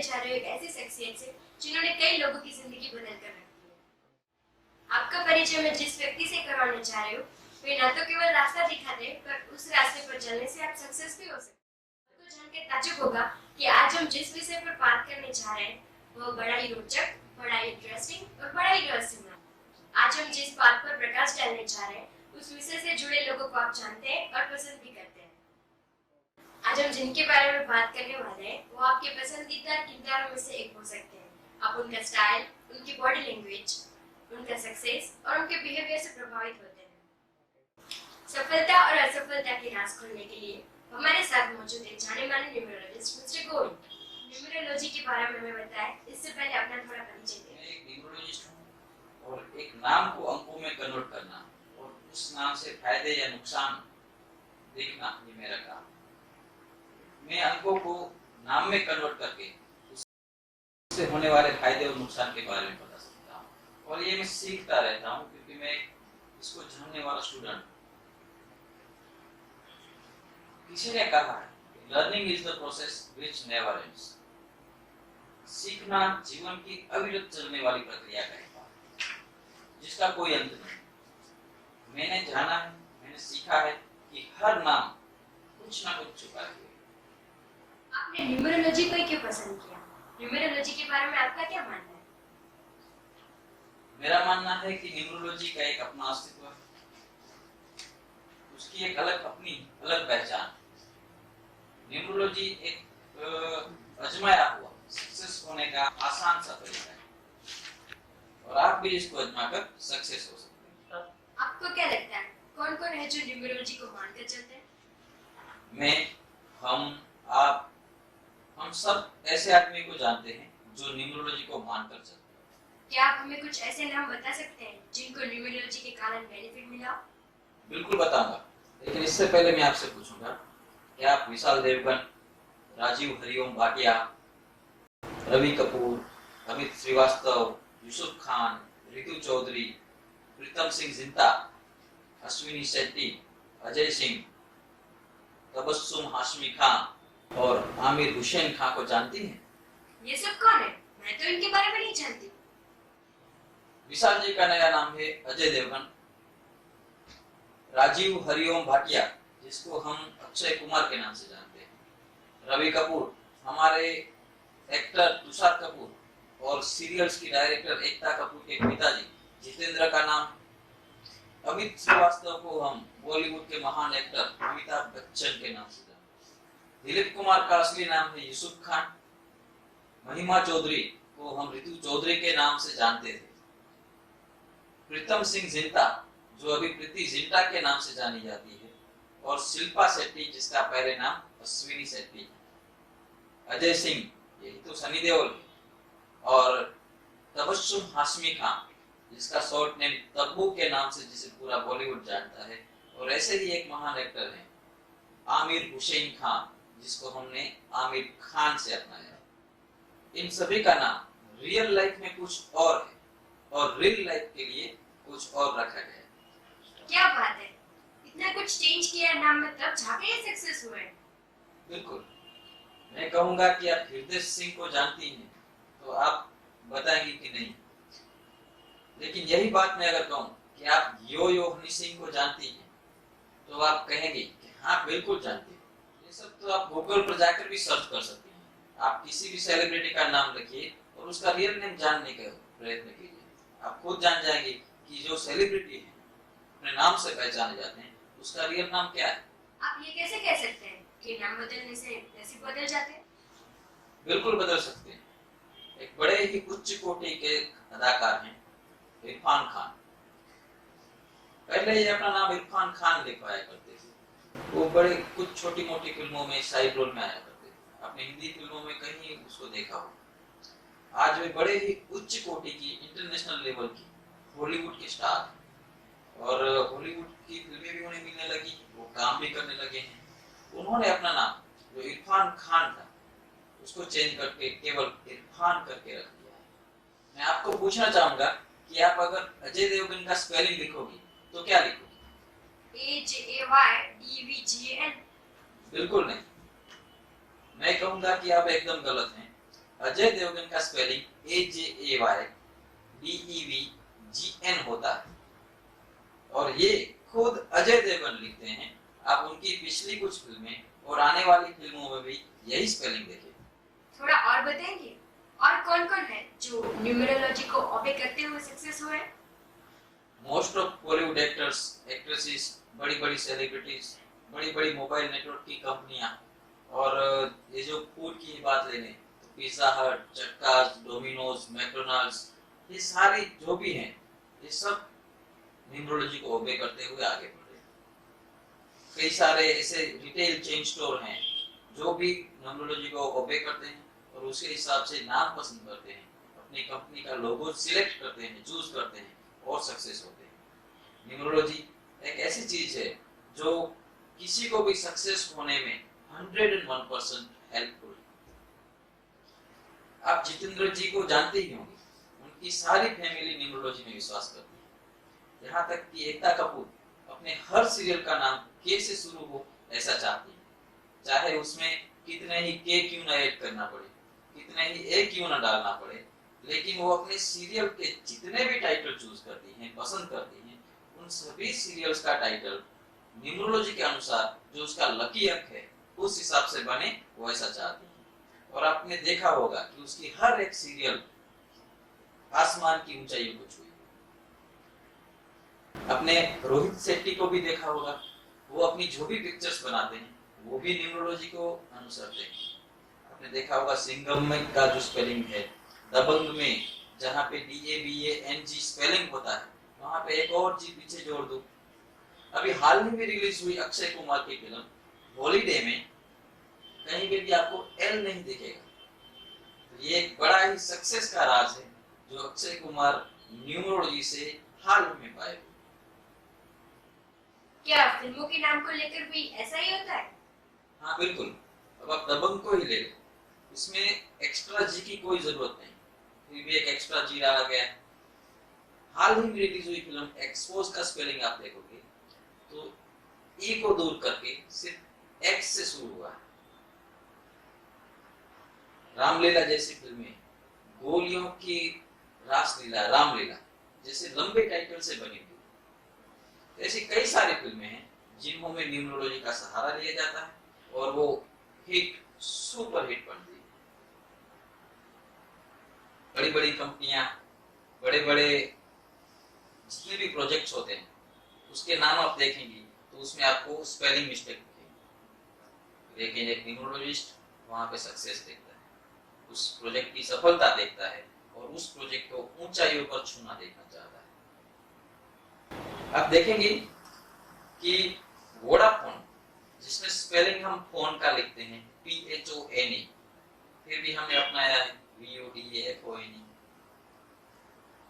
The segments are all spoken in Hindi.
जा रहे हो एक ऐसी शख्सियत से जिन्होंने कई लोगों की जिंदगी बदल कर रखी है। आपका परिचय मैं जिस व्यक्ति से करवाने जा रहे हो वे न तो केवल रास्ता दिखाते पर उस रास्ते पर चलने से आप सक्सेस भी हो सकते हैं। तो जान के ताज्जुब होगा कि आज हम जिस विषय पर बात करने जा रहे हैं वो बड़ा ही रोचक, बड़ा ही इंटरेस्टिंग और बड़ा ही रहस्यमय। आज हम जिस बात पर प्रकाश डालने जा रहे हैं उस विषय से जुड़े लोगों को आप जानते हैं और पसंद भी करते हैं। आज हम जिनके बारे में बात करने वाले हैं वो आपके पसंदीदा किरदारों में से एक हो सकते हैं। आप उनका स्टाइल, उनकी बॉडी लैंग्वेज, उनका सक्सेस और उनके बिहेवियर से प्रभावित होते हैं। सफलता और असफलता के राज खोलने के लिए हमारे साथ मौजूद है जाने माने न्यूमरोलॉजिस्ट मिस्टर गोविंद। न्यूमरोलॉजी के बारे में हमें बताएं, इससे पहले अपना थोड़ा परिचय दें। मैं एक न्यूमरोलॉजिस्ट हूँ और एक नाम को अंकों में कन्वर्ट करना और उस नाम से फायदे या नुकसान देखना ये मेरा काम। मैं अंकों को नाम में कन्वर्ट करके उससे होने वाले फायदे और नुकसान के बारे में बता सकता हूँ और ये मैं सीखता रहता हूँ क्योंकि मैं इसको जानने वाला स्टूडेंट हूँ। किसी ने कहा है learning is the process which never ends. सीखना जीवन की अविरत चलने वाली प्रक्रिया का एक भाग है जिसका कोई अंत नहीं। मैंने जाना है, मैंने सीखा है कि हर नाम कुछ ना कुछ छुपा है। आपने न्यूमरोलॉजी को क्यों पसंद किया? न्यूमरोलॉजी के बारे में आपका क्या मानना है? मेरा मानना है कि न्यूमरोलॉजी का एक अपना अस्तित्व है, उसकी एक अपनी अलग पहचान। न्यूमरोलॉजी एक अजमाया हुआ सक्सेस होने का आसान सा तरीका है और आप भी इसको आजमाकर सक्सेस हो सकते हैं। आपको क्या लगता है कौन कौन है जो न्यूमरोलॉजी को मानकर चलते हैं? मैं, आप, हम सब ऐसे आदमी को जानते हैं जो न्यूमरोलॉजी को मानकर चलते हैं। क्या आप हमें कुछ ऐसे नाम बता सकते हैं जिनको न्यूमरोलॉजी के कारण बेनिफिट मिला? बिल्कुल बताऊंगा, लेकिन इससे पहले मैं आपसे पूछूंगा कि आप विशाल देवगन, राजीव हरिओम भाटिया, रवि कपूर, अमित श्रीवास्तव, यूसुफ खान, रितु चौधरी, प्रीतम सिंह जिंटा, अश्विनी शेट्टी, अजय सिंह, तबस्सुम हाशमी खान और आमिर हुसैन खान को जानती हैं? ये सब कौन है? मैं तो इनके बारे में नहीं जानती। विशाल जी का नया नाम है अजय देवगन। राजीव हरिओम भाटिया जिसको हम अक्षय कुमार के नाम से जानते हैं। रवि कपूर हमारे एक्टर तुषार कपूर और सीरियल्स की डायरेक्टर एकता कपूर के पिताजी जितेंद्र का नाम। अमित श्रीवास्तव को हम बॉलीवुड के महान एक्टर अमिताभ बच्चन के नाम से जानते हैं। दिलीप कुमार का असली नाम है यूसुफ खान। महिमा चौधरी को हम रितु चौधरी के नाम से जानते थे। प्रीतम सिंह जिंटा जो अभी प्रीति जिंटा के नाम से जानी जाती है और शिल्पा शेट्टी जिसका पहले नाम अश्विनी शेट्टी है। अजय सिंह यही तो सनी देओल है और तबस्सुम हाशमी खान जिसका शॉर्ट नेम तब्बू के नाम से जिसे पूरा बॉलीवुड जानता है और ऐसे ही एक महान एक्टर है आमिर हुसैन खान जिसको हमने आमिर खान से अपनाया। इन सभी का नाम रियल लाइफ में कुछ और है और रियल लाइफ के लिए कुछ और रखा गया है। क्या बात है, इतना कुछ चेंज किया नाम में तब जाके ये सक्सेस हुए। बिल्कुल, मैं कहूंगा कि आप हृदय सिंह को जानती हैं तो आप बताएंगे कि नहीं, लेकिन यही बात मैं अगर कहूं कि आप यो यो हनी सिंह को जानती हैं तो आप कहेंगे कि हाँ बिल्कुल जानती हैं। ये सब तो आप गूगल पर जाकर भी सर्च कर सकते हैं। आप किसी भी सेलिब्रिटी का नाम लिखिए और उसका रियल नेम जानने का प्रयत्न कीजिए, आप खुद जान जाएंगे कि जो सेलिब्रिटी है अपने नाम से पहचाने जाते हैं उसका रियल नाम क्या है। आप ये कैसे कह सकते हैं कि नाम बदलने से नसीब बदल जाते हैं? बिल्कुल बदल सकते हैं। एक बड़े ही उच्च कोटि के अदाकार हैं इरफान खान। पहले ये अपना नाम इरफान खान लिखवाया करते थे। वो बड़े कुछ छोटी मोटी फिल्मों में साइड रोल में आया करते थे। आपने हिंदी फिल्मों में कहीं उसको देखा हो। आज वे बड़े ही उच्च कोटि की इंटरनेशनल लेवल की हॉलीवुड के स्टार हैं और हॉलीवुड की फिल्में भी उन्हें मिलने लगी, वो काम भी करने लगे हैं। उन्होंने अपना नाम जो इरफान खान था उसको चेंज करके केवल इरफान करके रख दिया है। मैं आपको पूछना चाहूंगा कि आप अगर अजय देवगन का स्पेलिंग लिखोगी तो क्या लिखोगी? AJAYDVGN। बिल्कुल नहीं, मैं कहूंगा कि आप एकदम गलत हैं। अजय देवगन का स्पेलिंग AJAYDEVGN होता है और ये खुद अजय देवगन लिखते हैं। आप उनकी पिछली कुछ फिल्में और आने वाली फिल्मों में भी यही स्पेलिंग देखें। थोड़ा और बताएंगे, और कौन कौन है जो न्यूमरोलॉजी को ओबे करते हुए सक्सेस हुए? Most of Bollywood actors, actresses, बड़ी बड़ी सेलिब्रिटीज, बड़ी बड़ी मोबाइल नेटवर्क की कंपनियां, और ये जो फूड की बात लेने तो पिज्जा हट, चक्कास, डोमिनोज, मैकडॉनल्ड्स, ये सारी जो भी हैं ये सब न्यूमरोलॉजी को ओबे करते हुए आगे बढ़े। कई सारे ऐसे रिटेल चेन स्टोर हैं जो भी न्यूमरोलॉजी को ओबे करते हैं और उसके हिसाब से नाम पसंद करते हैं, अपनी कंपनी का लोगो सिलेक्ट करते हैं, चूज करते हैं और सक्सेस होते हैं। न्यूमरोलॉजी एक ऐसी चीज है जो किसी को भी सक्सेस होने में 101% हेल्पफुल। आप जितेंद्र जी को जानते ही होंगे, उनकी सारी फैमिली न्यूमरोलॉजी में विश्वास करती है। यहाँ तक कि एकता कपूर अपने हर सीरियल का नाम के से शुरू हो ऐसा चाहती है, चाहे उसमें कितने ही के क्यों ना ऐड करना पड़े, कितने ही ए क्यों ना डालना पड़े, लेकिन वो अपने सीरियल के जितने भी टाइटल चूज करती हैं, पसंद करती हैं, उन सभी सीरियल्स का टाइटल न्यूमरोलॉजी के अनुसार जो उसका लकी अंक है उस हिसाब से बने, वो ऐसा चाहती है। और आपने देखा होगा कि उसकी हर एक सीरियल आसमान की ऊंचाइयों को छुई। अपने रोहित शेट्टी को भी देखा होगा, वो अपनी जो भी पिक्चर्स बनाते हैं वो भी न्यूमरोलॉजी को अनुसरते हैं। आपने देखा होगा सिंघम में का जो स्पेलिंग है, दबंग में जहाँ पे DABANG स्पेलिंग होता है वहां पे एक और जी पीछे जोड़ दो। अभी हाल ही में रिलीज हुई अक्षय कुमार की फिल्म हॉलीडे में कहीं पे भी आपको एल नहीं दिखेगा। तो ये एक बड़ा ही सक्सेस का राज है जो अक्षय कुमार न्यूमरोलॉजी से हाल में पाए। क्या फिल्मों के नाम को लेकर भी ऐसा ही होता है? हाँ बिल्कुल। अब आप दबंग को ही ले लो, इसमें एक्स्ट्रा जी की कोई जरूरत नहीं, फिर भी एक एक्स्ट्रा जी डाला गया है। हाल ही में रिलीज हुई फिल्म एक्सपोज का स्पेलिंग आप देखोगे तो ई को दूर करके सिर्फ एक्स से शुरू हुआ है। रामलीला जैसी फिल्में, गोलियों की रासलीला, रामलीला जैसे लंबे टाइटल से बनी हुई, ऐसी कई सारी फिल्में हैं जिनमें न्यूमरोलॉजी का सहारा लिया जाता है और वो हिट, सुपर हिट बनती है। बड़ी बड़ी कंपनियां, बड़े बड़े जितने भी प्रोजेक्ट्स होते हैं उसके नाम आप देखेंगे तो उसमें आपको स्पेलिंग मिस्टेक दिखेगी, लेकिन एक न्यूमरोलॉजिस्ट वहां पे सक्सेस देखता है, उस प्रोजेक्ट की सफलता देखता है और उस प्रोजेक्ट को ऊंचाइयों पर छूना देखना चाहता है। आप देखेंगे कि वोडाफोन, जिसमें स्पेलिंग हम फोन का लिखते हैं PHONE, फिर भी हमने अपनाया है VODAFONE।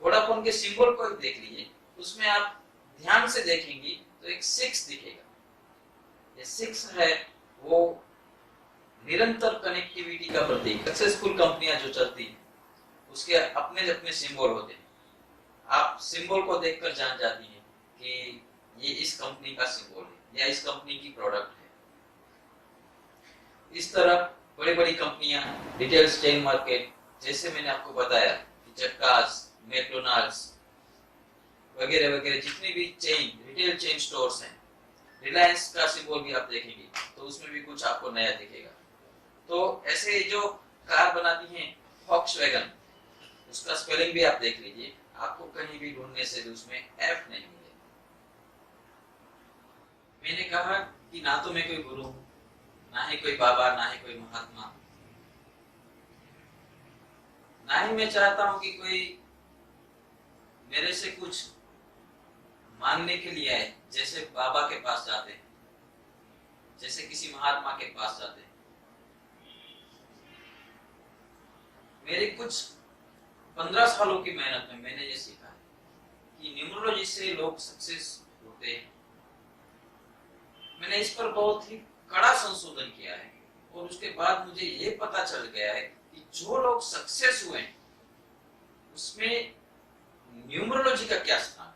वोडाफोन के सिंबल को देख लीजिए, उसमें आप ध्यान से देखेंगे तो एक 6 दिखेगा। ये 6 है वो निरंतर कनेक्टिविटी का प्रतीक। सक्सेसफुल कंपनियां जो चलती हैं उसके अपने अपने सिंबल होते हैं। आप सिंबल को देखकर जान जाती हैं कि ये इस कंपनी का सिंबल है या इस कंपनी की प्रोडक्ट है। इस तरह बड़ी बड़ी कंपनियां, रिटेल चेन मार्केट, जैसे मैंने आपको बताया कि चक्कास, मैकडॉनल्ड्स वगैरह वगैरह जितनी भी चेन, रिटेल चेन स्टोर्स हैं, रिलायंस का सिंबल भी आप देखेंगे तो उसमें भी कुछ आपको नया दिखेगा। तो ऐसे जो कार बनाती हैं वॉक्सवैगन, उसका स्पेलिंग भी आप देख लीजिए, आपको कहीं भी ढूंढने से उसमें एफ नहीं मिलेगा। मैंने कहा कि ना तो मैं कोई गुरु हूं, ना ही कोई बाबा, ना ही कोई महात्मा, ना ही मैं चाहता हूं कि कोई मेरे से कुछ मांगने के लिए आए, जैसे बाबा के पास जाते हैं, जैसे किसी महात्मा के पास जाते हैं। मेरे कुछ 15 सालों की मेहनत में मैंने ये सीखा है कि न्यूमरोलॉजी से लोग सक्सेस होते हैं। मैंने इस पर बहुत ही कड़ा संशोधन किया है और उसके बाद मुझे ये पता चल गया है कि जो लोग सक्सेस हुए हैं उसमें न्यूमरोलॉजी का क्या स्थान है।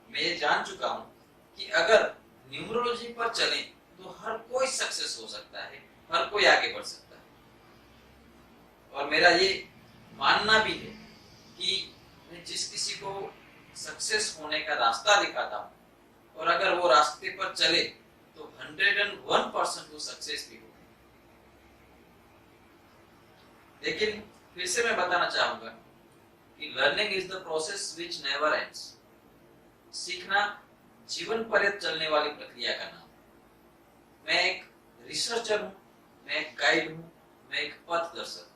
मैं ये जान चुका हूं कि अगर न्यूमरोलॉजी पर चलें तो हर कोई सक्सेस हो सकता है, हर कोई आगे बढ़ सकता है। और मेरा ये मानना भी है कि मैं जिस किसी को सक्सेस होने का रास्ता दिखाता हूँ और अगर वो रास्ते पर चले तो 101% वो सक्सेस भी हो। लेकिन फिर से मैं बताना चाहूंगा कि learning is the process which never ends. सीखना जीवन पर्यंत चलने वाली प्रक्रिया का नाम। मैं एक रिसर्चर हूँ, मैं एक गाइड हूँ, मैं एक पथदर्शक हूँ।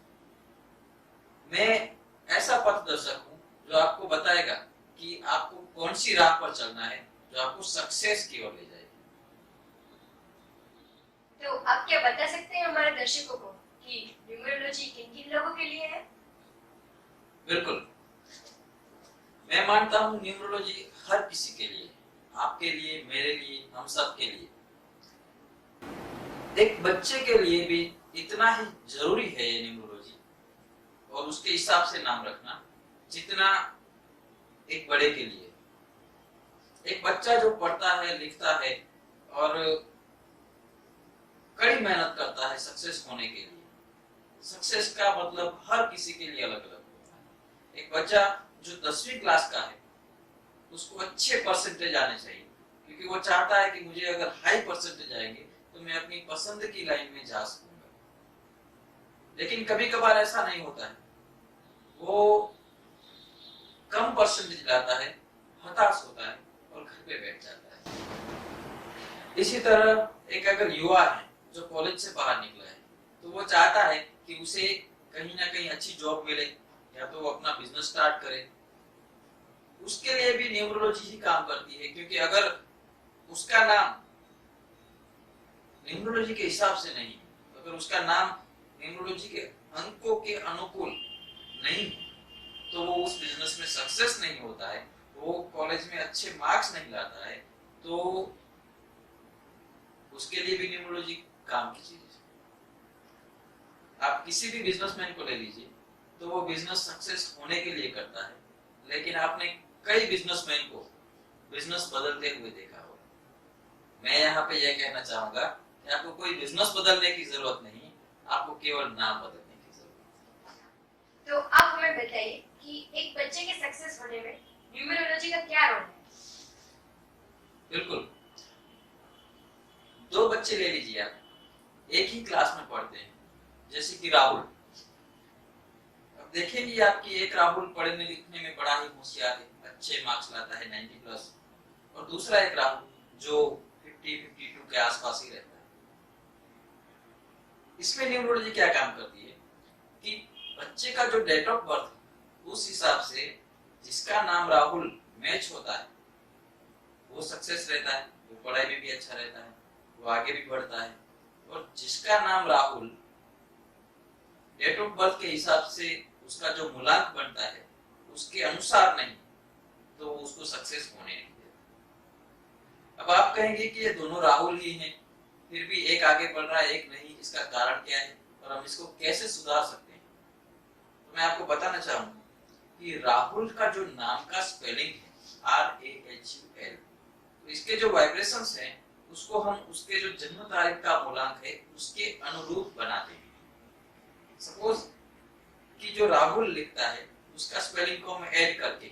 मैं ऐसा पथदर्शक हूँ जो आपको बताएगा कि आपको कौन सी राह पर चलना है जो आपको सक्सेस की ओर ले जाएगी। तो आप क्या बता सकते हैं हमारे दर्शकों को कि न्यूमरोलॉजी किन किन लोगों के लिए है? बिल्कुल, मैं मानता हूँ न्यूमरोलॉजी हर किसी के लिए, आपके लिए, मेरे लिए, हम सब के लिए। एक बच्चे के लिए भी इतना ही जरूरी है ये न्यूमरोलॉजी और उसके हिसाब से नाम रखना जितना एक बड़े के लिए। एक बच्चा जो पढ़ता है, लिखता है और कड़ी मेहनत करता है सक्सेस होने के लिए। सक्सेस का मतलब हर किसी के लिए अलग अलग होता है। एक बच्चा जो 10वीं क्लास का है उसको अच्छे परसेंटेज आने चाहिए क्योंकि वो चाहता है कि मुझे अगर हाई परसेंटेज आएंगे तो मैं अपनी पसंद की लाइन में जा सकूंगा। लेकिन कभी कभार ऐसा नहीं होता है, वो कम परसेंटेज लाता है, हताश होता है और घर पे बैठ जाता है। इसी तरह एक अगर युवा है जो कॉलेज से बाहर निकला है तो वो चाहता है कि उसे कहीं ना कहीं अच्छी जॉब मिले या तो वो अपना बिजनेस स्टार्ट करे। उसके लिए भी न्यूमरोलॉजी ही काम करती है क्योंकि अगर उसका नाम न्यूमरोलॉजी के हिसाब से नहीं, अगर उसका नाम न्यूमरोलॉजी के अंकों के अनुकूल नहीं तो वो उस बिजनेस में सक्सेस नहीं होता है, वो कॉलेज में अच्छे मार्क्स नहीं लाता है, तो उसके लिए भी न्यूमरोलॉजी काम की चीज है। आप किसी भी बिजनेसमैन को ले लीजिए तो वो बिजनेस सक्सेस होने के लिए करता है, लेकिन आपने कई बिजनेसमैन को बिजनेस बदलते हुए देखा होगा। मैं यहाँ पे यह कहना चाहूंगा कि आपको कोई बिजनेस बदलने की जरूरत नहीं, आपको केवल नाम बदलने की जरूरत है। तो आप हमें बताइए कि एक बच्चे के सक्सेस होने में न्यूमरोलॉजी का क्या रोल है? बिल्कुल, 2 बच्चे ले लीजिए आप, एक ही क्लास में पढ़ते हैं, जैसे कि राहुल। अब देखेंगे आपकी एक राहुल पढ़ने लिखने में बड़ा ही होशियार है, अच्छे मार्क्स लाता है 90 प्लस, और दूसरा एक राहुल जो 50-52 के आसपास ही रहता है। इसमें न्यूमरोलॉजी क्या काम करती है कि बच्चे का जो डेट ऑफ बर्थ उस हिसाब से जिसका नाम राहुल मैच होता है वो सक्सेस रहता है, वो पढ़ाई में भी अच्छा रहता है, वो आगे भी बढ़ता है। और जिसका नाम राहुल डेट ऑफ बर्थ के हिसाब से उसका जो मूलांक बनता है उसके अनुसार नहीं तो उसको सक्सेस होने नहीं देता। अब आप कहेंगे कि ये दोनों राहुल ही हैं, फिर भी एक आगे बढ़ रहा है एक नहीं, इसका कारण क्या है और हम इसको कैसे सुधार सकते हैं? तो मैं आपको बताना चाहूंगा कि राहुल का जो नाम का स्पेलिंग है RAHUL, तो इसके जो वाइब्रेशंस हैं उसको हम उसके जो जन्म तारीख का मूलांक है उसके अनुरूप बनाते हैं। सपोज कि जो राहुल लिखता है उसका स्पेलिंग को हम ऐड करके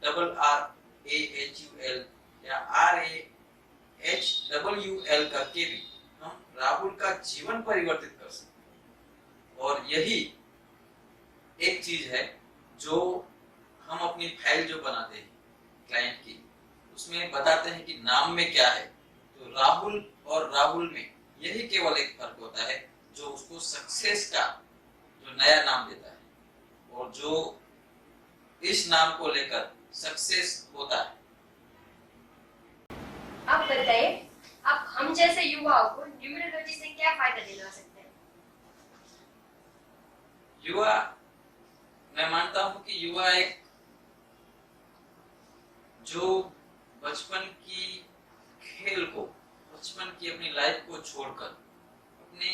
RRAHUL या RAHWL करके भी हम राहुल का जीवन परिवर्तित कर सकते हैं। और यही एक चीज है जो हम अपनी फाइल जो बनाते हैं क्लाइंट की, उसमें बताते हैं कि नाम में क्या है। तो राहुल और राहुल में यही केवल एक फर्क होता है जो उसको सक्सेस का जो नया नाम देता है और जो इस नाम को लेकर सक्सेस होता है। आप बताइए, आप हम जैसे युवाओं को न्यूमरोलॉजी से क्या फायदा दिलवा सकते हैं? युवा, मैं मानता हूं कि युवा एक जो बचपन की खेल को, बचपन की अपनी लाइफ को छोड़कर अपने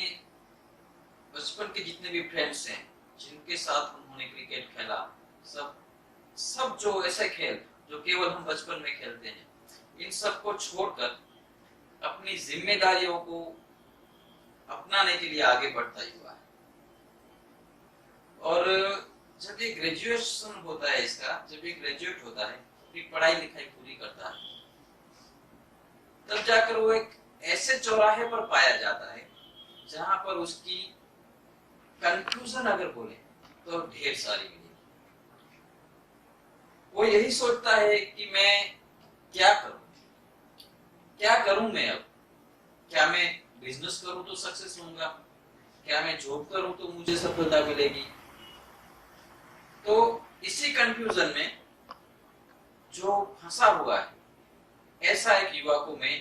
बचपन के जितने भी फ्रेंड्स हैं जिनके साथ उन्होंने क्रिकेट खेला, सब जो ऐसे खेल जो केवल हम बचपन में खेलते हैं, इन सब को छोड़कर अपनी जिम्मेदारियों को अपनाने के लिए आगे बढ़ता युवा है। और जब ये ग्रेजुएशन होता है इसका, जब ये ग्रेजुएट होता है, अपनी पढ़ाई लिखाई पूरी करता है, तब जाकर वो एक ऐसे चौराहे पर पाया जाता है जहां पर उसकी कंफ्यूजन अगर बोले तो ढेर सारी मिलेगी। वो यही सोचता है कि मैं क्या करूं मैं अब, क्या मैं बिजनेस करूं तो सक्सेस होऊंगा, क्या मैं जॉब करूं तो मुझे सफलता मिलेगी। तो इसी कंफ्यूजन में जो फंसा हुआ है, ऐसा एक युवा को मैं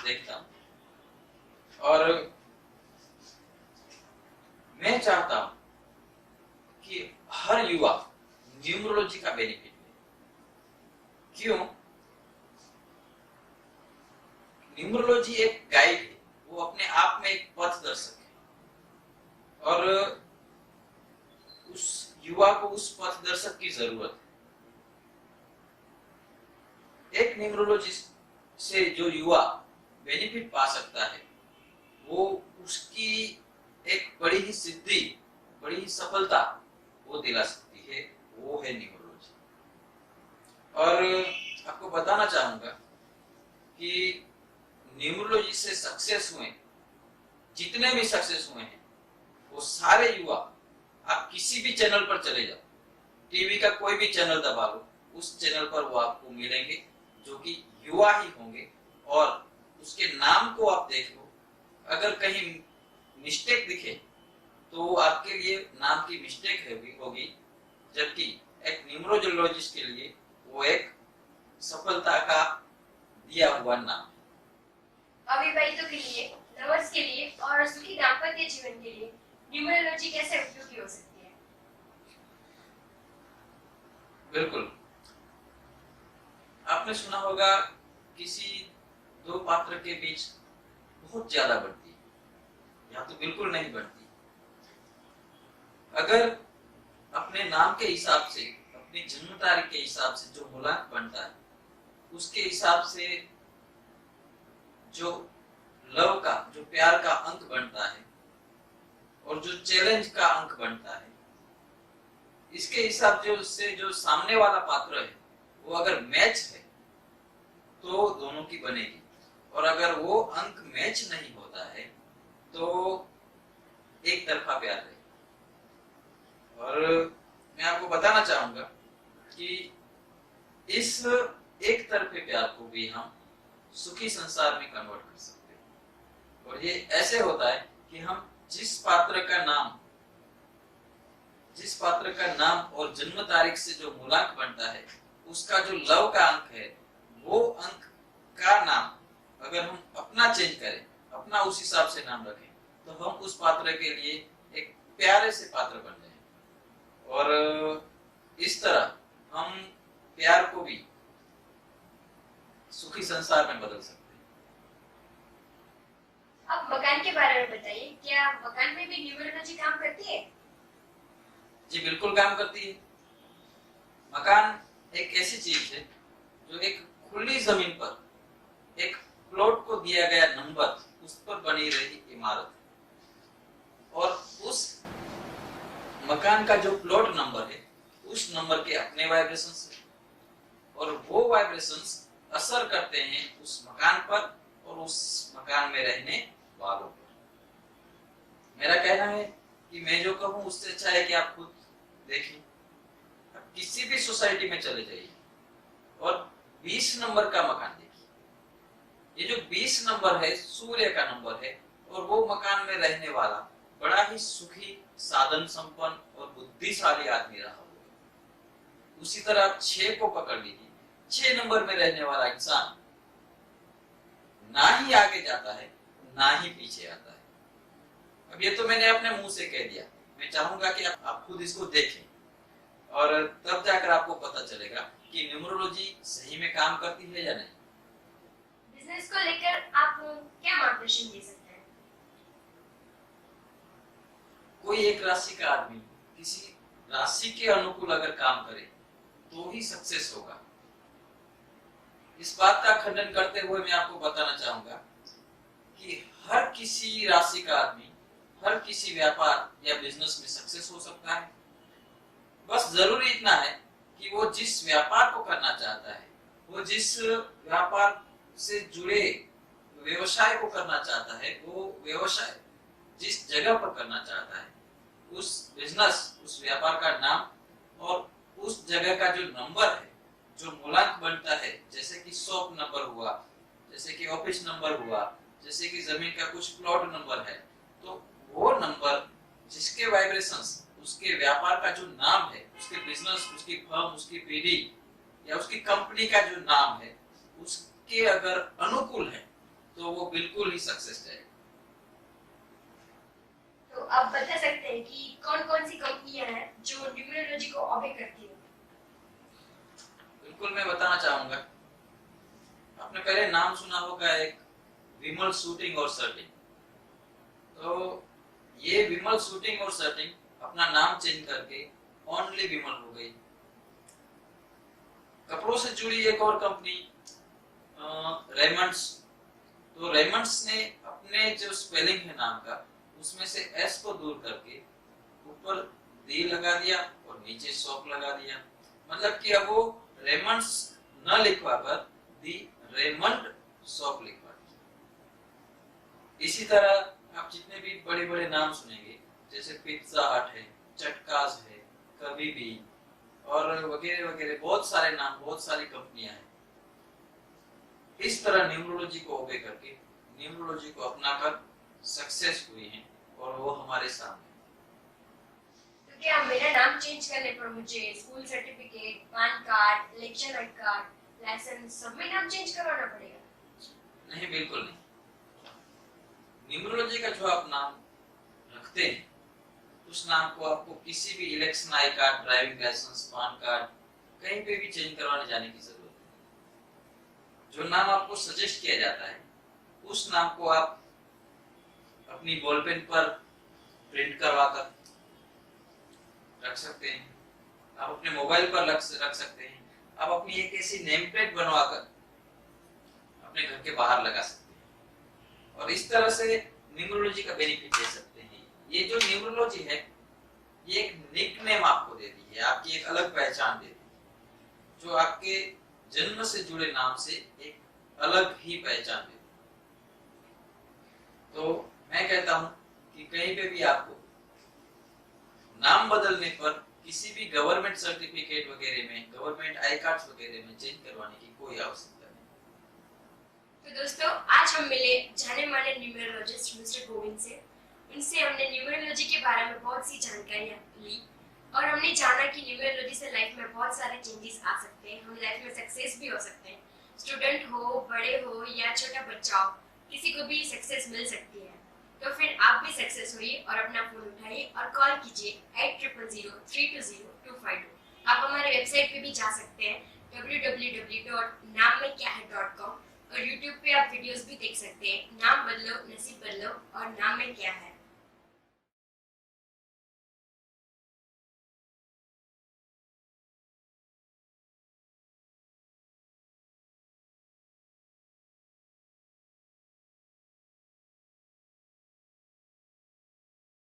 देखता हूं। और मैं चाहता हूं कि हर युवा न्यूमरोलॉजी का बेनिफिट ले। क्यों? न्यूमरोलॉजी एक गाइड है, वो अपने आप में एक पथ दर्शक है और उस युवा को उस पथ दर्शक की जरूरत है। एक न्यूमरोलॉजिस्ट से जो युवा बेनिफिट पा सकता है, वो उसकी एक बड़ी ही सिद्धि, बड़ी ही सफलता वो दिला सकती है, वो है न्यूमरोलॉजी। और आपको बताना चाहूंगा कि न्यूमरोलॉजी से सक्सेस हुए, जितने भी सक्सेस हुए हैं, वो सारे युवा, आप किसी भी चैनल पर चले जाओ, टीवी का कोई भी चैनल दबा लो, उस चैनल पर वो आपको मिलेंगे जो कि युवा ही होंगे। और उसके नाम को आप देख लो, अगर कहीं मिस्टेक दिखे तो आपके लिए नाम की मिस्टेक होगी, जबकि एक न्यूमरोलॉजिस्ट के लिए वो एक सफलता का दिया हुआ नाम है। अविवाहितों के लिए, लवर्स के लिए और सुखी दाम्पत्य जीवन के लिए न्यूमरोलॉजी कैसे उपयोगी हो सकती है? बिल्कुल, आपने सुना होगा किसी दो पात्र के बीच बहुत ज्यादा बनती है या तो बिल्कुल नहीं बनती। अगर अपने नाम के हिसाब से, अपनी जन्म तारीख के हिसाब से जो मूलांक बनता है, उसके हिसाब से जो लव का, जो प्यार का अंक बनता है और जो चैलेंज का अंक बनता है, इसके हिसाब से जो सामने वाला पात्र है वो अगर मैच है तो दोनों की बनेगी, और अगर वो अंक मैच नहीं होता है तो एक तरफा प्यार है। और मैं आपको बताना चाहूंगा कि इस एक तरफे प्यार को भी हम सुखी संसार में कन्वर्ट कर सकते हैं। और ये ऐसे होता है कि हम जिस पात्र का नाम और जन्म तारीख से जो मूलांक बनता है, उसका जो लव का अंक है, वो अंक का नाम अगर हम अपना चेंज करें, अपना उस हिसाब से नाम रखें, तो हम उस पात्र के लिए एक प्यारे से पात्र बन जाएं। और इस तरह हम प्यार को भी सुखी संसार में बदल सकते हैं। अब मकान के बारे में बताइए, क्या मकान में भी न्यूमरोलॉजी काम करती है? जी बिल्कुल काम करती है। मकान एक ऐसी चीज है जो एक खुली जमीन पर एक प्लॉट को दिया गया नंबर, उस पर बनी रही इमारत, और उस मकान का जो प्लॉट नंबर है, उस नंबर के अपने वाइब्रेशंस है, और वो वाइब्रेशंस असर करते हैं उस मकान पर और उस मकान में रहने वालों पर। मेरा कहना है कि मैं जो कहूं उससे अच्छा है कि आप खुद देखें। आप किसी भी सोसाइटी में चले जाइए और 20 नंबर का मकान देखिए। ये जो 20 नंबर है, सूर्य का नंबर है, और वो मकान में रहने वाला बड़ा ही सुखी, साधन संपन्न और बुद्धिशाली आदमी रहा होगा। उसी तरह आप 6 को पकड़ लीजिए, 6 नंबर में रहने वाला इंसान ना ही आगे जाता है ना ही पीछे आता है। अब ये तो मैंने अपने मुंह से कह दिया, मैं चाहूंगा कि आप खुद इसको देखें और तब जाकर आपको पता चलेगा कि न्यूमरोलॉजी सही में काम करती है या नहीं। बिजनेस को लेकर आप क्या मार्गदर्शन दे सकते हैं? कोई एक राशि का आदमी किसी राशि के अनुकूल अगर काम करे तो ही सक्सेस होगा। इस बात का खंडन करते हुए मैं आपको बताना चाहूंगा कि हर किसी राशि का आदमी हर किसी व्यापार या बिजनेस में सक्सेस हो सकता है, बस जरूरी इतना है कि वो जिस व्यापार को करना चाहता है, वो जिस व्यापार से जुड़े व्यवसाय को करना चाहता है, वो व्यवसाय जिस जगह पर करना चाहता है, उस बिजनेस, उस व्यापार का नाम और उस जगह का जो नंबर है, जो मूलांक बनता है, जैसे कि शॉप नंबर हुआ, जैसे कि ऑफिस नंबर हुआ, जैसे कि जमीन का कुछ प्लॉट नंबर है, तो वो नंबर जिसके वाइब्रेशंस, उसके व्यापार का जो नाम है, उसके बिजनेस, उसकी फर्म, उसकी पीढ़ी या उसकी कंपनी का जो नाम है, उसके अगर अनुकूल है तो वो बिल्कुल ही सक्सेस जाएगा। तो आप बता सकते हैं कि कौन कौन सी कंपनियां हैं जो न्यूमरोलॉजी को ऑबे करती हैं? बिल्कुल मैं बताना चाहूंगा। आपने पहले नाम सुना होगा एक विमल शूटिंग और शर्टिंग। तो ये विमल शूटिंग और शर्टिंग अपना नाम चेंज करके ओनली विमल हो गई। कपड़ों से जुड़ी एक और कंपनी रेमंड्स, तो रेमंड्स ने अपने जो स्पेलिंग है नाम का, उसमें से एस को दूर करके ऊपर दी लगा दिया और नीचे शॉप लगा दिया। मतलब कि अब वो रेमंड्स न लिखवा कर दी रेमंड शॉप लिखवा दिया। इसी तरह आप जितने भी बड़े बड़े नाम सुनेंगे, जैसे पिज्जा हट है, चटकास है, कभी भी और वगैरह वगैरह, बहुत सारे नाम, बहुत सारी कंपनियां हैं। इस तरह न्यूमरोलॉजी को ओबे करके, न्यूमरोलॉजी को अपनाकर सक्सेस हुई हैं और वो हमारे सामने। तो क्या मेरा नाम चेंज करने पर मुझे school certificate, PAN card, election I card, licence सब में नाम चेंज करवाना पड़ेगा? नहीं, बिल्कुल नहीं। न्यूमरोलॉजी का जो आप नाम रखते हैं, उस नाम को आपको किसी भी election I card, driving licence, PAN card कहीं पे भी चेंज करवाने जाने की जरूरत नहीं। जो नाम आपको सजेस्ट किया जाता है, उस नाम को आप अपनी बॉल पेन पर प्रिंट करवा कर रख सकते हैं, आप अपने मोबाइल पर रख सकते हैं, आप अपनी एक ऐसी नेम प्लेट बनवा कर अपने घर के बाहर लगा सकते हैं और इस तरह से न्यूमरोलॉजी का बेनिफिट ले सकते हैं। ये जो न्यूमरोलॉजी है, ये एक निकनेम आपको देती है, आपकी एक अलग पहचान देती है, जो आपके जन्म से जुड़े नाम से एक अलग ही पहचान देती है। तो मैं कहता हूं कि कहीं पे भी आपको नाम बदलने पर किसी भी गवर्नमेंट सर्टिफिकेट वगैरह में, गवर्नमेंट आई कार्ड्स वगैरह में चेंज करवाने की कोई आवश्यकता नहीं। तो दोस्तों, आज हम मिले जाने माने न्यूमरोलॉजिस्ट मिस्टर गोविंद से। उनसे हमने न्यूमरोलॉजी के बारे में बहुत सी जानकारियां ली और हमने जाना कि न्यूमरोलॉजी से लाइफ में बहुत सारे चेंजेस आ सकते हैं, हम लाइफ में सक्सेस भी हो सकते हैं। स्टूडेंट हो, बड़े हो या छोटा बच्चा हो, किसी को भी सक्सेस मिल सकती है। तो फिर आप भी सक्सेस होइए और अपना फोन उठाइए और कॉल कीजिए 8003202252। आप हमारे वेबसाइट पे भी जा सकते हैं www.naammenkyahai.com और YouTube पे आप वीडियोस भी देख सकते हैं। नाम बदलो, नसीब बदलो और नाम में क्या है।